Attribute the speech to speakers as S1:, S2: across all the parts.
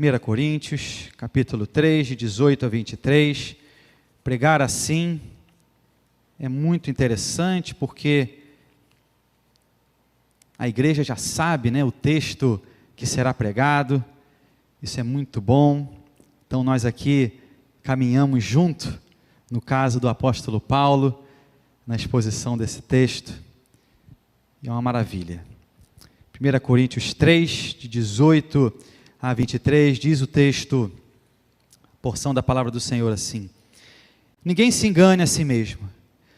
S1: 1 Coríntios, capítulo 3, de 18 a 23. Pregar assim é muito interessante, porque a igreja já sabe, o texto que será pregado. Isso é muito bom. Então nós aqui caminhamos junto, no caso do apóstolo Paulo, na exposição desse texto. E é uma maravilha. 1 Coríntios 3, de 18 a 23, diz o texto, porção da palavra do Senhor assim: ninguém se engane a si mesmo.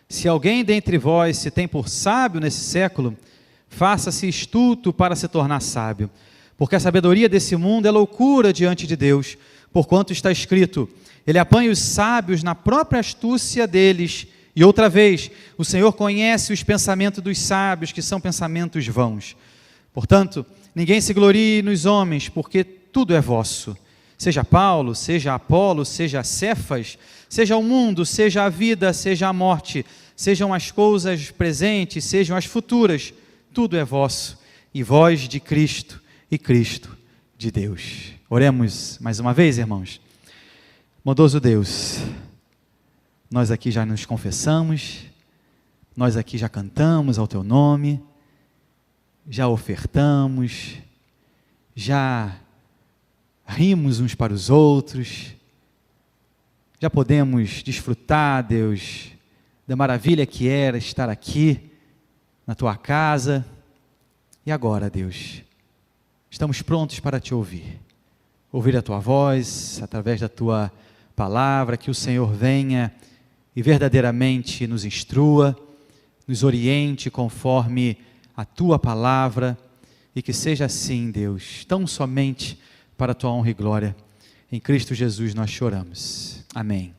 S1: Se alguém dentre vós se tem por sábio nesse século, faça-se astuto para se tornar sábio, porque a sabedoria desse mundo é loucura diante de Deus, porquanto está escrito: ele apanha os sábios na própria astúcia deles. E outra vez, o Senhor conhece os pensamentos dos sábios, que são pensamentos vãos. Portanto, ninguém se glorie nos homens, porque tudo é vosso. Seja Paulo, seja Apolo, seja Cefas, seja o mundo, seja a vida, seja a morte, sejam as coisas presentes, sejam as futuras, tudo é vosso, e vós de Cristo, e Cristo de Deus. Oremos mais uma vez, irmãos. Bondoso Deus, nós aqui já nos confessamos, nós aqui já cantamos ao Teu nome, já ofertamos, já rimos uns para os outros, já podemos desfrutar, Deus, da maravilha que era estar aqui na Tua casa. E agora, Deus, estamos prontos para Te ouvir a Tua voz, através da Tua palavra, que o Senhor venha e verdadeiramente nos instrua, nos oriente conforme a Tua palavra, e que seja assim, Deus, tão somente para a Tua honra e glória. Em Cristo Jesus nós choramos. Amém.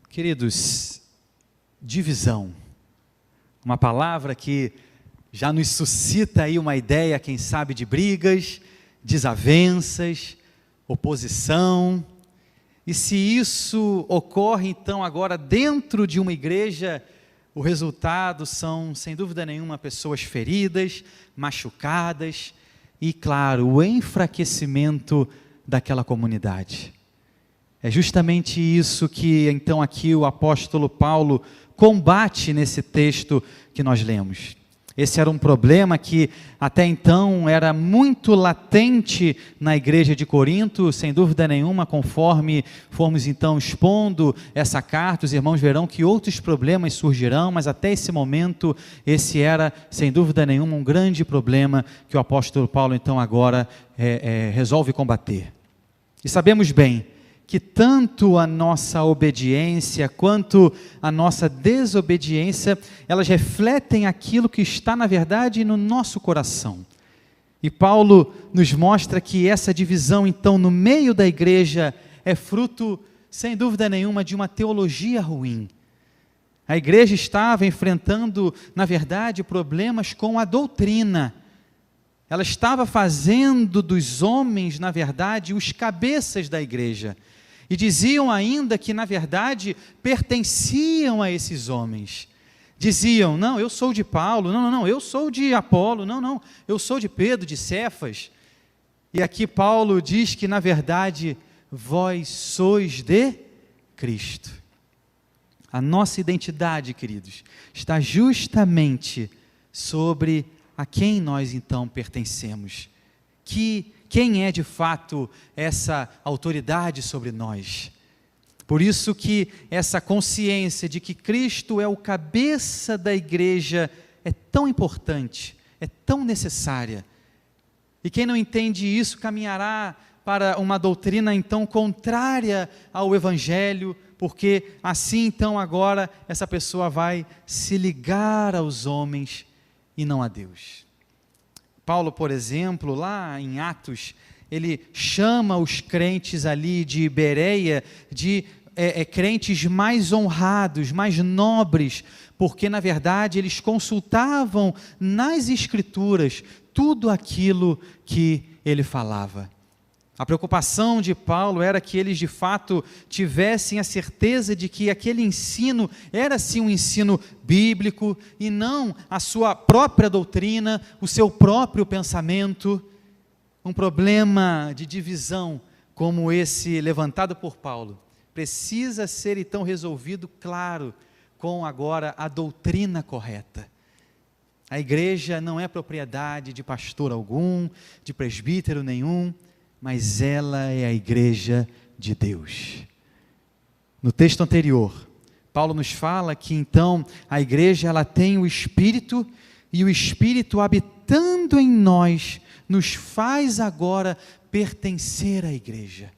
S1: Queridos, divisão, uma palavra que já nos suscita aí uma ideia, quem sabe, de brigas, desavenças, oposição. E se isso ocorre então agora dentro de uma igreja, o resultado são, sem dúvida nenhuma, pessoas feridas, machucadas e, claro, o enfraquecimento daquela comunidade. É justamente isso que então aqui o apóstolo Paulo combate nesse texto que nós lemos. Esse era um problema que até então era muito latente na igreja de Corinto, sem dúvida nenhuma. Conforme formos então expondo essa carta, os irmãos verão que outros problemas surgirão, mas até esse momento, esse era, sem dúvida nenhuma, um grande problema que o apóstolo Paulo então agora resolve combater. E sabemos bem que tanto a nossa obediência quanto a nossa desobediência, elas refletem aquilo que está, na verdade, no nosso coração. E Paulo nos mostra que essa divisão, então, no meio da igreja, é fruto, sem dúvida nenhuma, de uma teologia ruim. A igreja estava enfrentando, na verdade, problemas com a doutrina. Ela estava fazendo dos homens, na verdade, os cabeças da igreja. E diziam ainda que, na verdade, pertenciam a esses homens. Diziam: não, eu sou de Paulo, não, eu sou de Apolo, não, eu sou de Pedro, de Cefas. E aqui Paulo diz que, na verdade, vós sois de Cristo. A nossa identidade, queridos, está justamente sobre a quem nós então pertencemos. Quem é de fato essa autoridade sobre nós? Por isso que essa consciência de que Cristo é o cabeça da igreja é tão importante, é tão necessária. E quem não entende isso caminhará para uma doutrina então contrária ao Evangelho, porque assim então agora essa pessoa vai se ligar aos homens e não a Deus. Paulo, por exemplo, lá em Atos, ele chama os crentes ali de Bereia de crentes mais honrados, mais nobres, porque na verdade eles consultavam nas Escrituras tudo aquilo que ele falava. A preocupação de Paulo era que eles de fato tivessem a certeza de que aquele ensino era sim um ensino bíblico e não a sua própria doutrina, o seu próprio pensamento. Um problema de divisão como esse levantado por Paulo precisa ser então resolvido, claro, com agora a doutrina correta. A igreja não é propriedade de pastor algum, de presbítero nenhum, mas ela é a igreja de Deus. No texto anterior, Paulo nos fala que então a igreja ela tem o Espírito, e o Espírito habitando em nós, nos faz agora pertencer à igreja.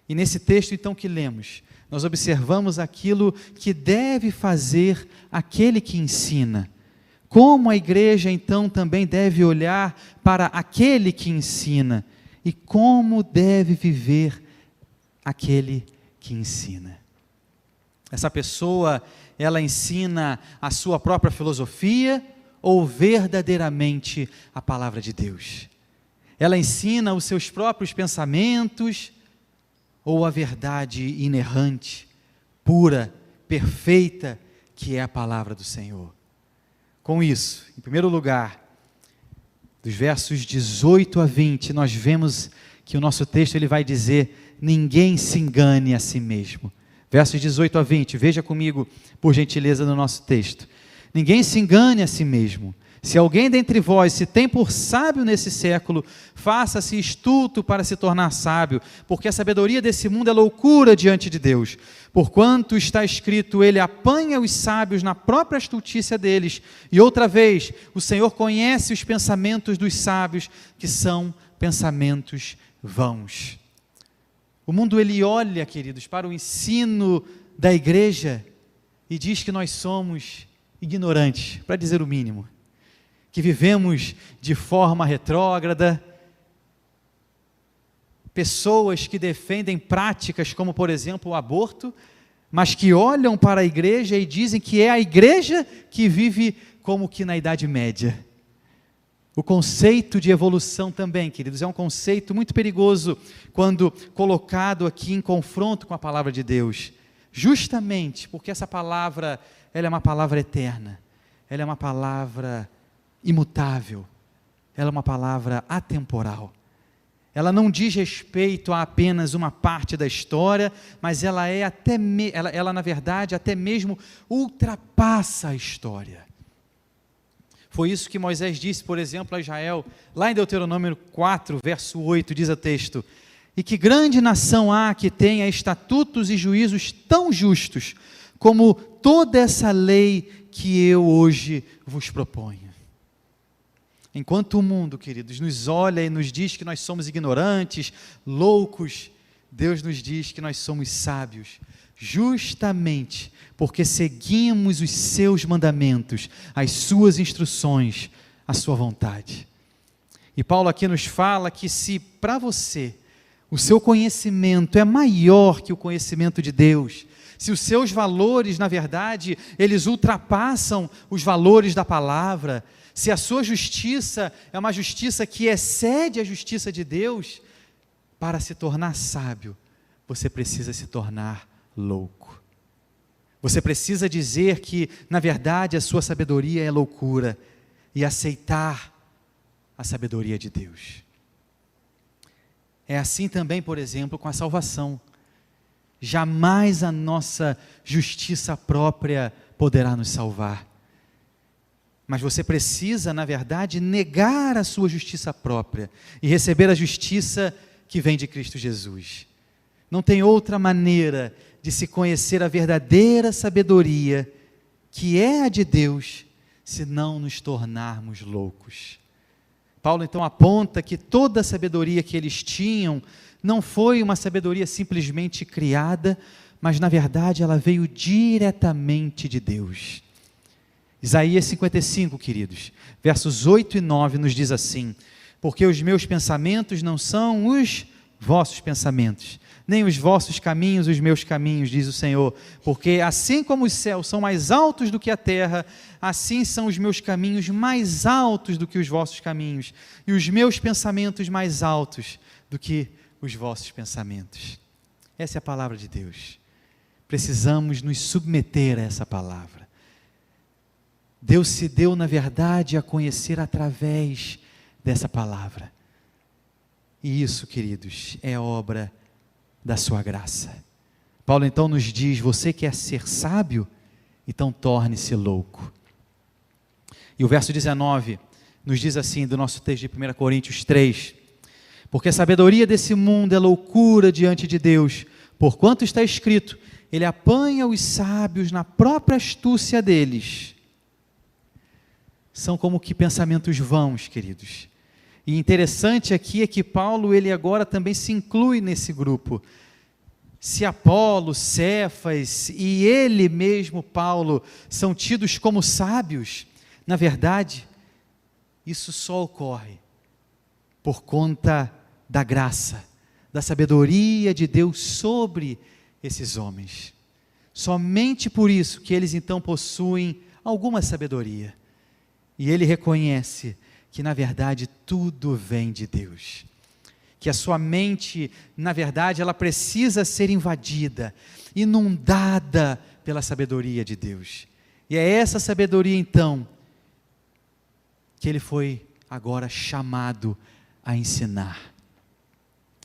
S1: E nesse texto então que lemos, nós observamos aquilo que deve fazer aquele que ensina. Como a igreja então também deve olhar para aquele que ensina, e como deve viver aquele que ensina. Essa pessoa, ela ensina a sua própria filosofia ou verdadeiramente a palavra de Deus? Ela ensina os seus próprios pensamentos ou a verdade inerrante, pura, perfeita, que é a palavra do Senhor? Com isso, em primeiro lugar, dos versos 18 a 20, nós vemos que o nosso texto ele vai dizer: ninguém se engane a si mesmo. Versos 18 a 20, veja comigo, por gentileza, no nosso texto. Ninguém se engane a si mesmo. Se alguém dentre vós se tem por sábio nesse século, faça-se estulto para se tornar sábio, porque a sabedoria desse mundo é loucura diante de Deus. Porquanto está escrito, ele apanha os sábios na própria estultícia deles. E outra vez, o Senhor conhece os pensamentos dos sábios, que são pensamentos vãos. O mundo ele olha, queridos, para o ensino da igreja e diz que nós somos ignorantes, para dizer o mínimo, que vivemos de forma retrógrada, pessoas que defendem práticas como, por exemplo, o aborto, mas que olham para a igreja e dizem que é a igreja que vive como que na Idade Média. O conceito de evolução também, queridos, é um conceito muito perigoso quando colocado aqui em confronto com a palavra de Deus, justamente porque essa palavra, ela é uma palavra eterna, ela é uma palavra imutável, ela é uma palavra atemporal. Ela não diz respeito a apenas uma parte da história, mas ela na verdade até mesmo ultrapassa a história. Foi isso que Moisés disse, por exemplo, a Israel, lá em Deuteronômio 4, verso 8, diz o texto: e que grande nação há que tenha estatutos e juízos tão justos, como toda essa lei que eu hoje vos proponho. Enquanto o mundo, queridos, nos olha e nos diz que nós somos ignorantes, loucos, Deus nos diz que nós somos sábios, justamente porque seguimos os seus mandamentos, as suas instruções, a sua vontade. E Paulo aqui nos fala que se para você o seu conhecimento é maior que o conhecimento de Deus, se os seus valores, na verdade, eles ultrapassam os valores da palavra, se a sua justiça é uma justiça que excede a justiça de Deus, para se tornar sábio, você precisa se tornar louco. Você precisa dizer que, na verdade, a sua sabedoria é loucura e aceitar a sabedoria de Deus. É assim também, por exemplo, com a salvação. Jamais a nossa justiça própria poderá nos salvar. Mas você precisa, na verdade, negar a sua justiça própria e receber a justiça que vem de Cristo Jesus. Não tem outra maneira de se conhecer a verdadeira sabedoria, que é a de Deus, se não nos tornarmos loucos. Paulo então aponta que toda a sabedoria que eles tinham não foi uma sabedoria simplesmente criada, mas na verdade ela veio diretamente de Deus. Isaías 55, queridos, versos 8 e 9 nos diz assim: porque os meus pensamentos não são os vossos pensamentos, nem os vossos caminhos os meus caminhos, diz o Senhor, porque assim como os céus são mais altos do que a terra, assim são os meus caminhos mais altos do que os vossos caminhos, e os meus pensamentos mais altos do que os vossos pensamentos. Essa é a palavra de Deus. Precisamos nos submeter a essa palavra. Deus se deu, na verdade, a conhecer através dessa palavra. E isso, queridos, é obra da sua graça. Paulo então nos diz: você quer ser sábio? Então torne-se louco. E o verso 19 nos diz assim, do nosso texto de 1 Coríntios 3: porque a sabedoria desse mundo é loucura diante de Deus, porquanto está escrito, ele apanha os sábios na própria astúcia deles. São como que pensamentos vãos, queridos. E interessante aqui é que Paulo, ele agora também se inclui nesse grupo. Se Apolo, Cefas e ele mesmo, Paulo, são tidos como sábios, na verdade, isso só ocorre por conta da graça, da sabedoria de Deus sobre esses homens. Somente por isso que eles então possuem alguma sabedoria. E ele reconhece que na verdade tudo vem de Deus. Que a sua mente, na verdade, ela precisa ser invadida, inundada pela sabedoria de Deus. E é essa sabedoria então que ele foi agora chamado a ensinar.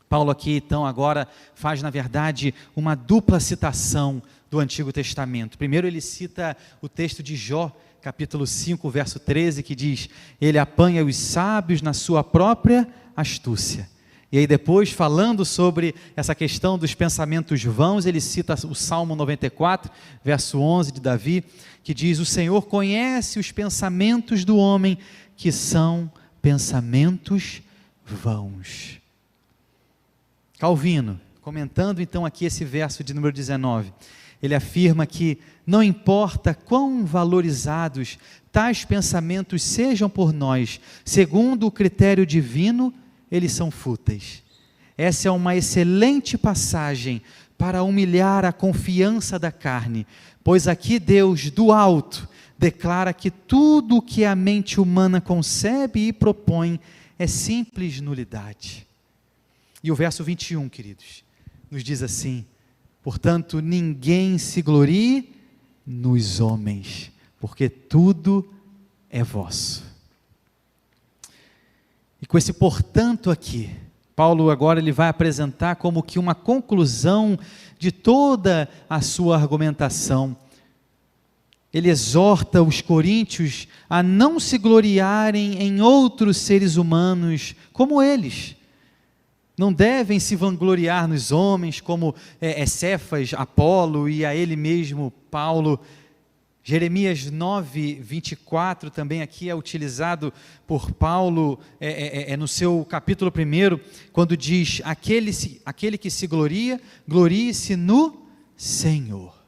S1: Paulo aqui então agora faz na verdade uma dupla citação do Antigo Testamento. Primeiro ele cita o texto de Jó, capítulo 5, verso 13, que diz: ele apanha os sábios na sua própria astúcia. E aí depois, falando sobre essa questão dos pensamentos vãos, ele cita o Salmo 94, verso 11 de Davi, que diz: o Senhor conhece os pensamentos do homem, que são pensamentos vãos. Calvino, comentando então aqui esse verso de número 19, ele afirma que não importa quão valorizados tais pensamentos sejam por nós, segundo o critério divino, eles são fúteis. Essa é uma excelente passagem para humilhar a confiança da carne, pois aqui Deus, do alto, declara que tudo o que a mente humana concebe e propõe é simples nulidade. E o verso 21, queridos, nos diz assim: portanto, ninguém se glorie nos homens, porque tudo é vosso. E com esse portanto aqui, Paulo agora ele vai apresentar como que uma conclusão de toda a sua argumentação. Ele exorta os coríntios a não se gloriarem em outros seres humanos como eles. Não devem se vangloriar nos homens como Cefas, Apolo e a ele mesmo, Paulo. Jeremias 9, 24 também aqui é utilizado por Paulo no seu capítulo 1, quando diz: aquele que se gloria, glorie-se no Senhor.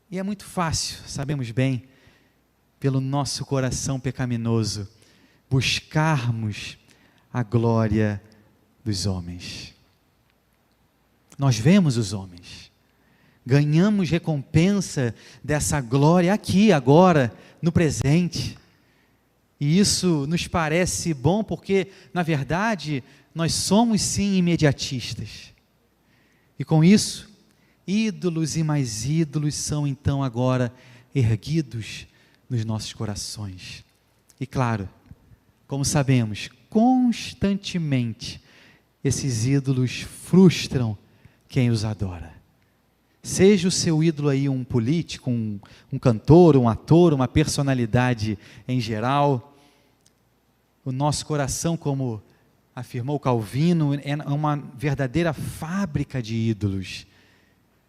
S1: E é muito fácil, sabemos bem, pelo nosso coração pecaminoso, buscarmos a glória dos homens. Nós vemos os homens, ganhamos recompensa dessa glória aqui, agora, no presente, e isso nos parece bom porque, na verdade, nós somos sim imediatistas, e com isso, ídolos e mais ídolos são então agora erguidos nos nossos corações. E claro, como sabemos, constantemente esses ídolos frustram quem os adora. Seja o seu ídolo aí um político, um cantor, um ator, uma personalidade em geral, o nosso coração, como afirmou Calvino, é uma verdadeira fábrica de ídolos.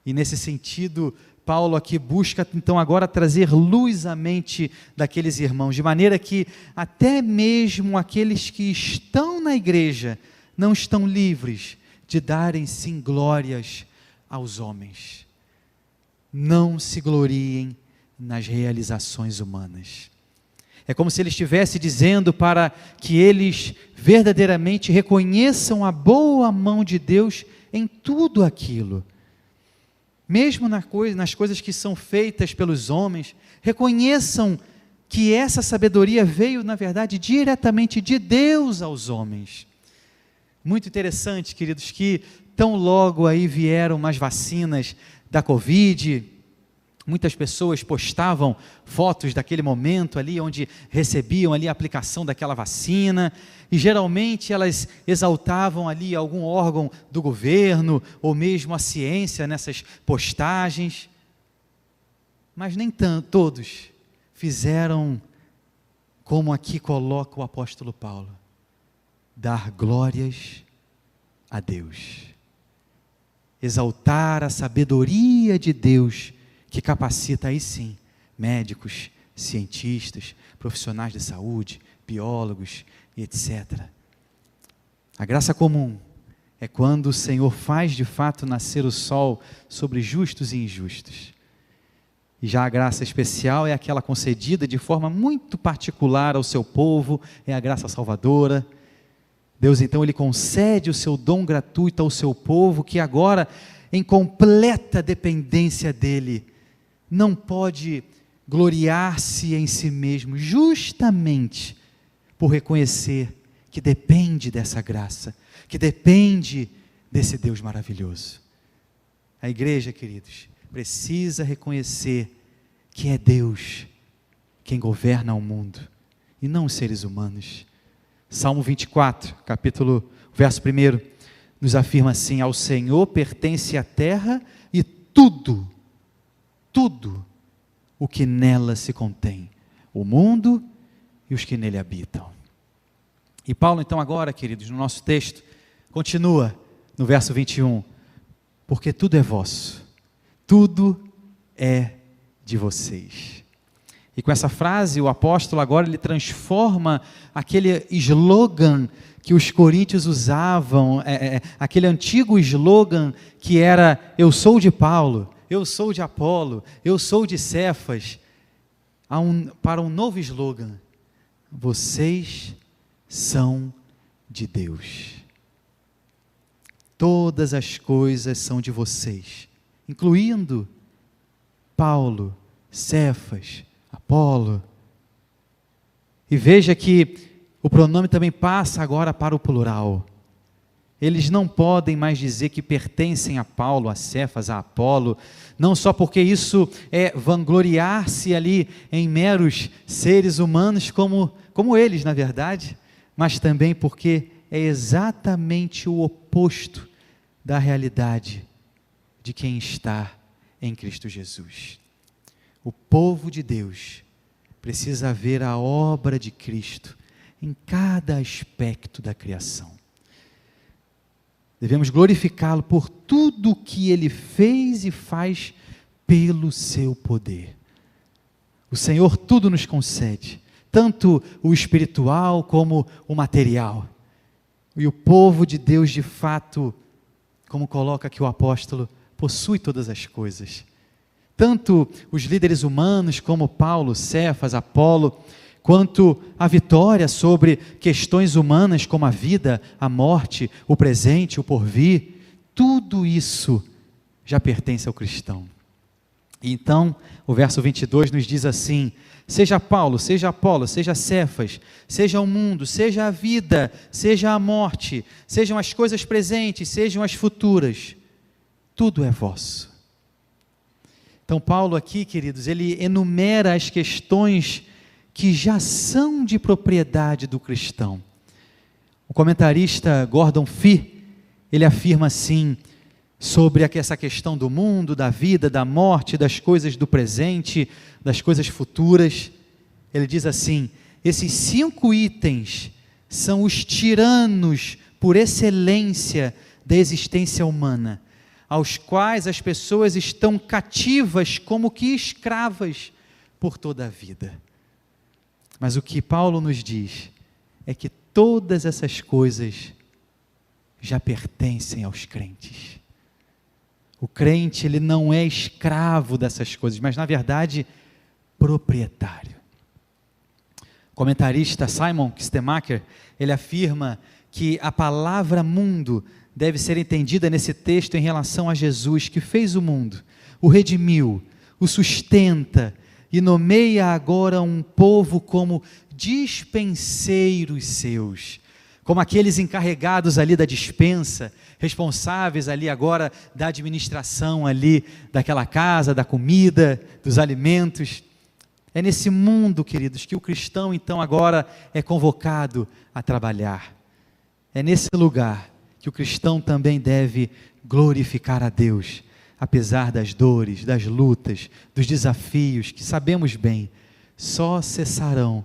S1: E nesse sentido, Paulo aqui busca então agora trazer luz à mente daqueles irmãos, de maneira que até mesmo aqueles que estão na igreja não estão livres de darem sim glórias aos homens. Não se gloriem nas realizações humanas. É como se ele estivesse dizendo para que eles verdadeiramente reconheçam a boa mão de Deus em tudo aquilo. Mesmo nas coisas que são feitas pelos homens, reconheçam que essa sabedoria veio, na verdade, diretamente de Deus aos homens. Muito interessante, queridos, que tão logo aí vieram umas vacinas da Covid, muitas pessoas postavam fotos daquele momento ali, onde recebiam ali a aplicação daquela vacina, e geralmente elas exaltavam ali algum órgão do governo, ou mesmo a ciência nessas postagens, mas nem todos fizeram como aqui coloca o apóstolo Paulo: dar glórias a Deus, exaltar a sabedoria de Deus, que capacita aí sim, médicos, cientistas, profissionais de saúde, biólogos e etc. A graça comum é quando o Senhor faz de fato nascer o sol sobre justos e injustos. E já a graça especial é aquela concedida de forma muito particular ao seu povo, é a graça salvadora. Deus então ele concede o seu dom gratuito ao seu povo, que agora, em completa dependência dele, não pode gloriar-se em si mesmo, justamente por reconhecer que depende dessa graça, que depende desse Deus maravilhoso. A igreja, queridos, precisa reconhecer que é Deus quem governa o mundo, e não os seres humanos. Salmo 24, verso 1, nos afirma assim: ao Senhor pertence a terra e tudo o que nela se contém, o mundo e os que nele habitam. E Paulo então agora, queridos, no nosso texto, continua no verso 21, porque tudo é vosso, tudo é de vocês. E com essa frase, o apóstolo agora ele transforma aquele slogan que os coríntios usavam, aquele antigo slogan que era: eu sou de Paulo, eu sou de Apolo, eu sou de Cefas, para um novo slogan: vocês são de Deus. Todas as coisas são de vocês, incluindo Paulo, Cefas, Apolo. E veja que o pronome também passa agora para o plural. Eles não podem mais dizer que pertencem a Paulo, a Cefas, a Apolo, não só porque isso é vangloriar-se ali em meros seres humanos como eles, na verdade, mas também porque é exatamente o oposto da realidade de quem está em Cristo Jesus. O povo de Deus precisa ver a obra de Cristo em cada aspecto da criação. Devemos glorificá-lo por tudo o que ele fez e faz pelo seu poder. O Senhor tudo nos concede, tanto o espiritual como o material. E o povo de Deus, de fato, como coloca aqui o apóstolo, possui todas as coisas. Tanto os líderes humanos como Paulo, Cefas, Apolo, quanto a vitória sobre questões humanas como a vida, a morte, o presente, o porvir, tudo isso já pertence ao cristão. Então, o verso 22 nos diz assim: seja Paulo, seja Apolo, seja Cefas, seja o mundo, seja a vida, seja a morte, sejam as coisas presentes, sejam as futuras, tudo é vosso. Então Paulo aqui, queridos, ele enumera as questões que já são de propriedade do cristão. O comentarista Gordon Fee, ele afirma assim, sobre essa questão do mundo, da vida, da morte, das coisas do presente, das coisas futuras. Ele diz assim: esses 5 itens são os tiranos por excelência da existência humana, aos quais as pessoas estão cativas como que escravas por toda a vida. Mas o que Paulo nos diz é que todas essas coisas já pertencem aos crentes. O crente, ele não é escravo dessas coisas, mas na verdade, proprietário. O comentarista Simon Kistemaker, ele afirma que a palavra mundo deve ser entendida nesse texto em relação a Jesus, que fez o mundo, o redimiu, o sustenta e nomeia agora um povo como dispenseiros seus, como aqueles encarregados ali da despensa, responsáveis ali agora da administração ali daquela casa, da comida, dos alimentos. É nesse mundo, queridos, que o cristão então agora é convocado a trabalhar. É nesse lugar que o cristão também deve glorificar a Deus, apesar das dores, das lutas, dos desafios que sabemos bem, só cessarão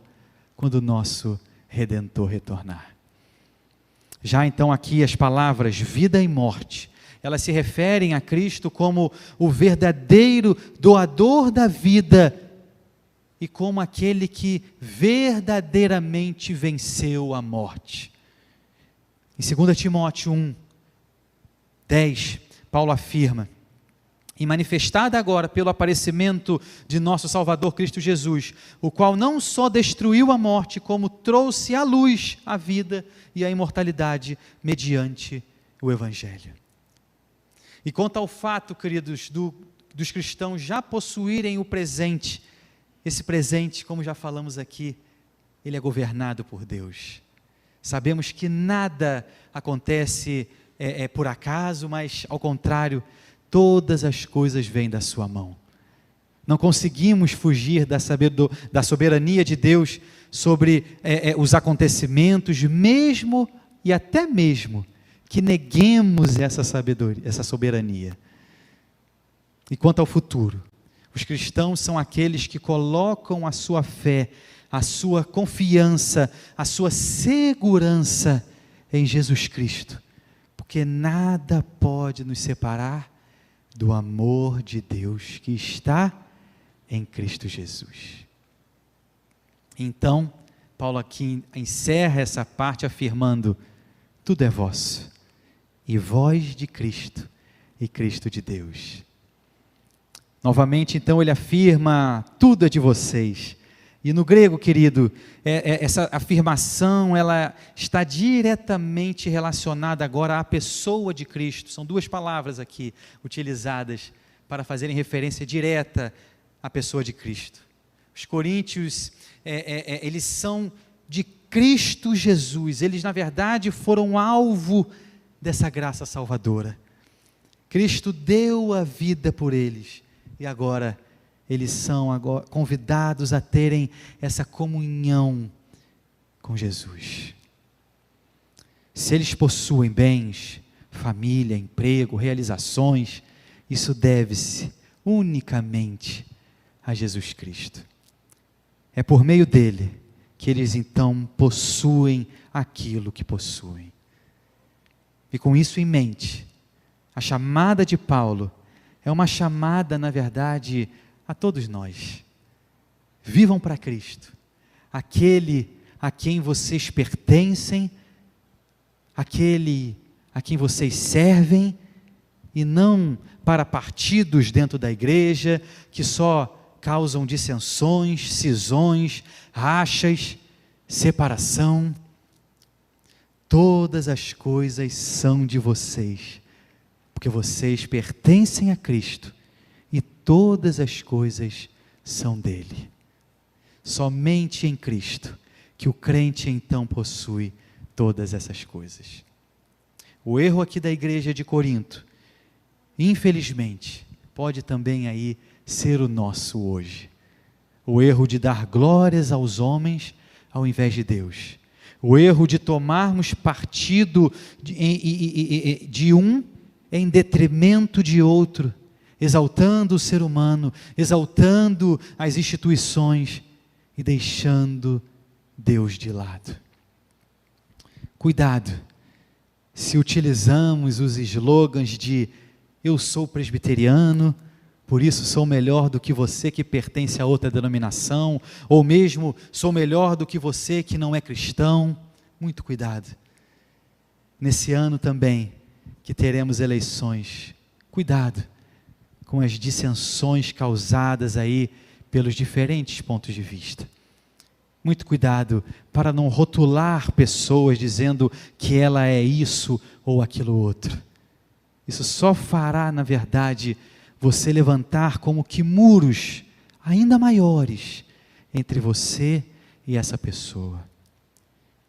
S1: quando o nosso Redentor retornar. Já então aqui as palavras vida e morte, elas se referem a Cristo como o verdadeiro doador da vida e como aquele que verdadeiramente venceu a morte. Em 2 Timóteo 1:10, Paulo afirma: e manifestada agora pelo aparecimento de nosso Salvador Cristo Jesus, o qual não só destruiu a morte, como trouxe à luz a vida e a imortalidade mediante o Evangelho. E quanto ao fato, queridos, dos cristãos já possuírem o presente, esse presente, como já falamos aqui, ele é governado por Deus. Sabemos que nada acontece por acaso, mas ao contrário, todas as coisas vêm da sua mão. Não conseguimos fugir da soberania de Deus sobre os acontecimentos, mesmo e até mesmo que neguemos essa sabedoria, essa soberania. E quanto ao futuro, os cristãos são aqueles que colocam a sua fé, a sua confiança, a sua segurança em Jesus Cristo, porque nada pode nos separar do amor de Deus que está em Cristo Jesus. Então, Paulo aqui encerra essa parte afirmando: tudo é vosso, e vós de Cristo, e Cristo de Deus. Novamente, então, ele afirma: tudo é de vocês. E no grego, querido, essa afirmação, ela está diretamente relacionada agora à pessoa de Cristo. São duas palavras aqui utilizadas para fazerem referência direta à pessoa de Cristo. Os coríntios, eles são de Cristo Jesus. Eles, na verdade, foram alvo dessa graça salvadora. Cristo deu a vida por eles. E agora eles são convidados a terem essa comunhão com Jesus. Se eles possuem bens, família, emprego, realizações, isso deve-se unicamente a Jesus Cristo. É por meio dele que eles então possuem aquilo que possuem. E com isso em mente, a chamada de Paulo é uma chamada, na verdade, a todos nós. Vivam para Cristo, aquele a quem vocês pertencem, aquele a quem vocês servem, e não para partidos dentro da igreja, que só causam dissensões, cisões, rachas, separação. Todas as coisas são de vocês, porque vocês pertencem a Cristo, e todas as coisas são dele. Somente em Cristo que o crente então possui todas essas coisas. O erro aqui da igreja de Corinto, infelizmente, pode também aí ser o nosso hoje. O erro de dar glórias aos homens ao invés de Deus. O erro de tomarmos partido de um em detrimento de outro, exaltando o ser humano, exaltando as instituições e deixando Deus de lado. Cuidado, se utilizamos os slogans de eu sou presbiteriano, por isso sou melhor do que você que pertence a outra denominação, ou mesmo sou melhor do que você que não é cristão. Muito cuidado. Nesse ano também, que teremos eleições, cuidado com as dissensões causadas aí pelos diferentes pontos de vista. Muito cuidado para não rotular pessoas dizendo que ela é isso ou aquilo outro. Isso só fará, na verdade, você levantar como que muros ainda maiores entre você e essa pessoa.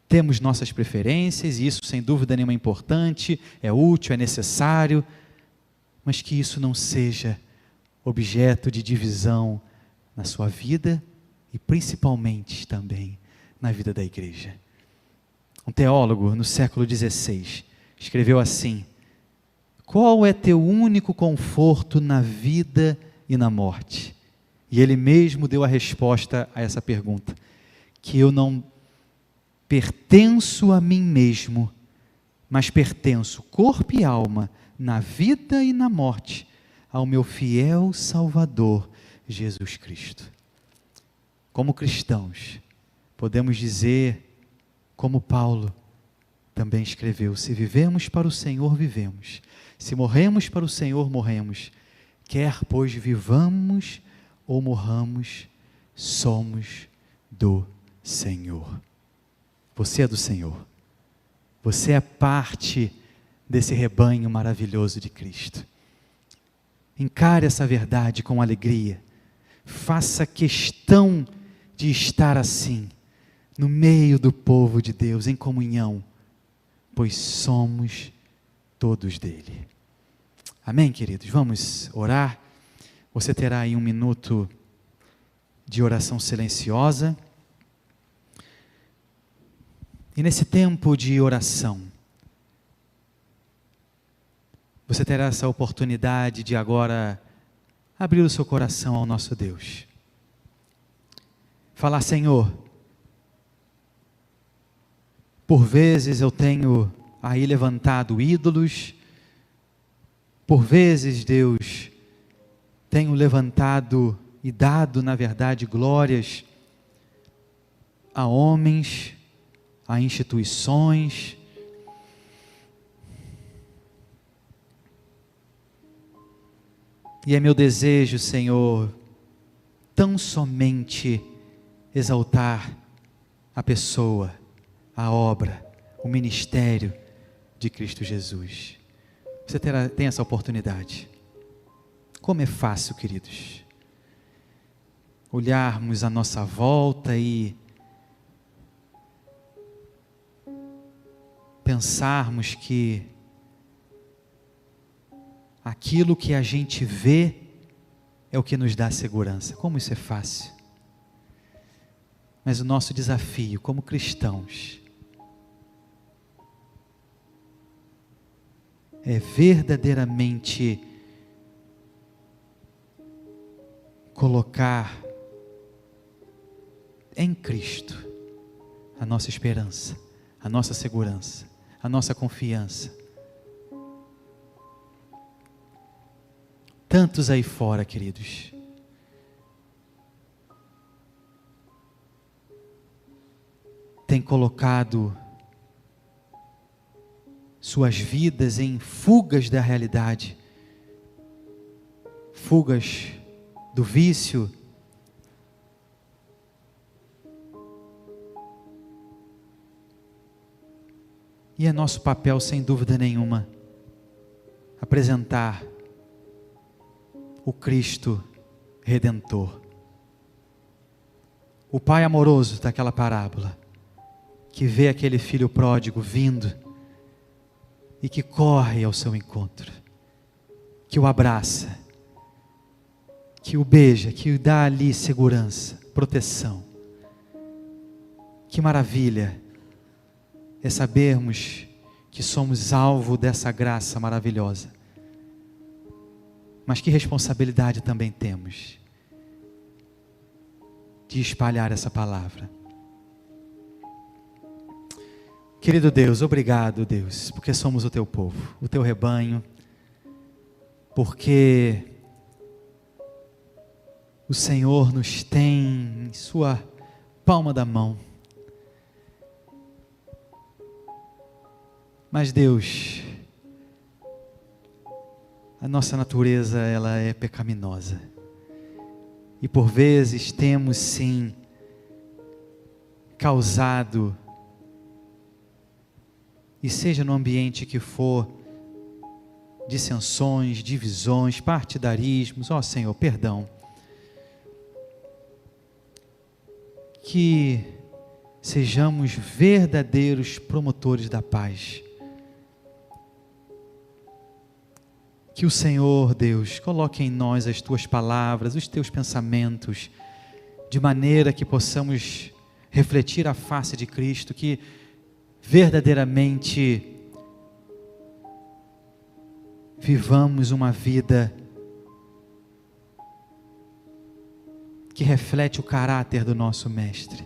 S1: Temos nossas preferências, e isso sem dúvida nenhuma é importante, é útil, é necessário, mas que isso não seja objeto de divisão na sua vida e principalmente também na vida da igreja. Um teólogo no século XVI escreveu assim: qual é teu único conforto na vida e na morte? E ele mesmo deu a resposta a essa pergunta: que eu não pertenço a mim mesmo, mas pertenço corpo e alma, na vida e na morte, ao meu fiel Salvador, Jesus Cristo. Como cristãos, podemos dizer, como Paulo também escreveu: se vivemos para o Senhor, vivemos. Se morremos para o Senhor, morremos. Quer, pois, vivamos ou morramos, somos do Senhor. Você é do Senhor. Você é parte desse rebanho maravilhoso de Cristo. Encare essa verdade com alegria. Faça questão de estar assim, no meio do povo de Deus, em comunhão, pois somos todos dele. Amém, queridos? Vamos orar. Você terá aí 1 minuto de oração silenciosa. E nesse tempo de oração, você terá essa oportunidade de agora abrir o seu coração ao nosso Deus. Falar: Senhor, por vezes eu tenho aí levantado ídolos, por vezes, Deus, tenho levantado e dado, na verdade, glórias a homens, a instituições, e é meu desejo, Senhor, tão somente exaltar a pessoa, a obra, o ministério de Cristo Jesus. Você tem essa oportunidade. Como é fácil, queridos, olharmos à nossa volta e pensarmos que aquilo que a gente vê é o que nos dá segurança. Como isso é fácil. Mas o nosso desafio como cristãos é verdadeiramente colocar em Cristo a nossa esperança, a nossa segurança, a nossa confiança. Tantos aí fora, queridos, têm colocado suas vidas em fugas da realidade, fugas do vício, e é nosso papel, sem dúvida nenhuma, apresentar o Cristo Redentor, o Pai amoroso daquela parábola, que vê aquele filho pródigo vindo e que corre ao seu encontro, que o abraça, que o beija, que o dá ali segurança, proteção. Que maravilha é sabermos que somos alvo dessa graça maravilhosa. Mas que responsabilidade também temos de espalhar essa palavra. Querido Deus, obrigado, Deus, porque somos o teu povo, o teu rebanho, porque o Senhor nos tem em sua palma da mão. Mas Deus, a nossa natureza, ela é pecaminosa. E por vezes temos sim causado, e seja no ambiente que for, dissensões, divisões, partidarismos. Ó Senhor, perdão. Que sejamos verdadeiros promotores da paz. Que o Senhor, Deus, coloque em nós as Tuas palavras, os Teus pensamentos, de maneira que possamos refletir a face de Cristo, que verdadeiramente vivamos uma vida que reflete o caráter do nosso Mestre.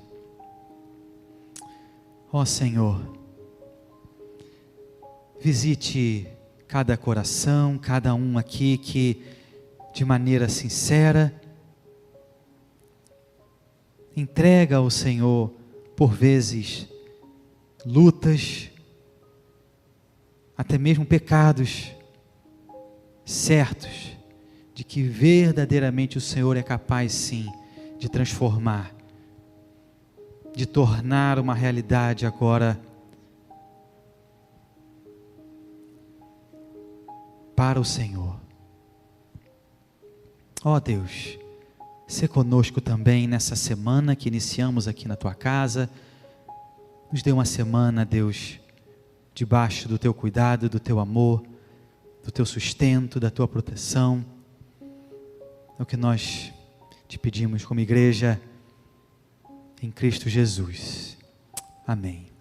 S1: Ó Senhor, visite cada coração, cada um aqui que de maneira sincera entrega ao Senhor, por vezes, lutas, até mesmo pecados, certos de que verdadeiramente o Senhor é capaz sim de transformar, de tornar uma realidade agora para o Senhor. Ó Deus, sê conosco também nessa semana que iniciamos aqui na Tua casa. Nos dê uma semana, Deus, debaixo do Teu cuidado, do Teu amor, do Teu sustento, da Tua proteção. É o que nós te pedimos como igreja em Cristo Jesus. Amém.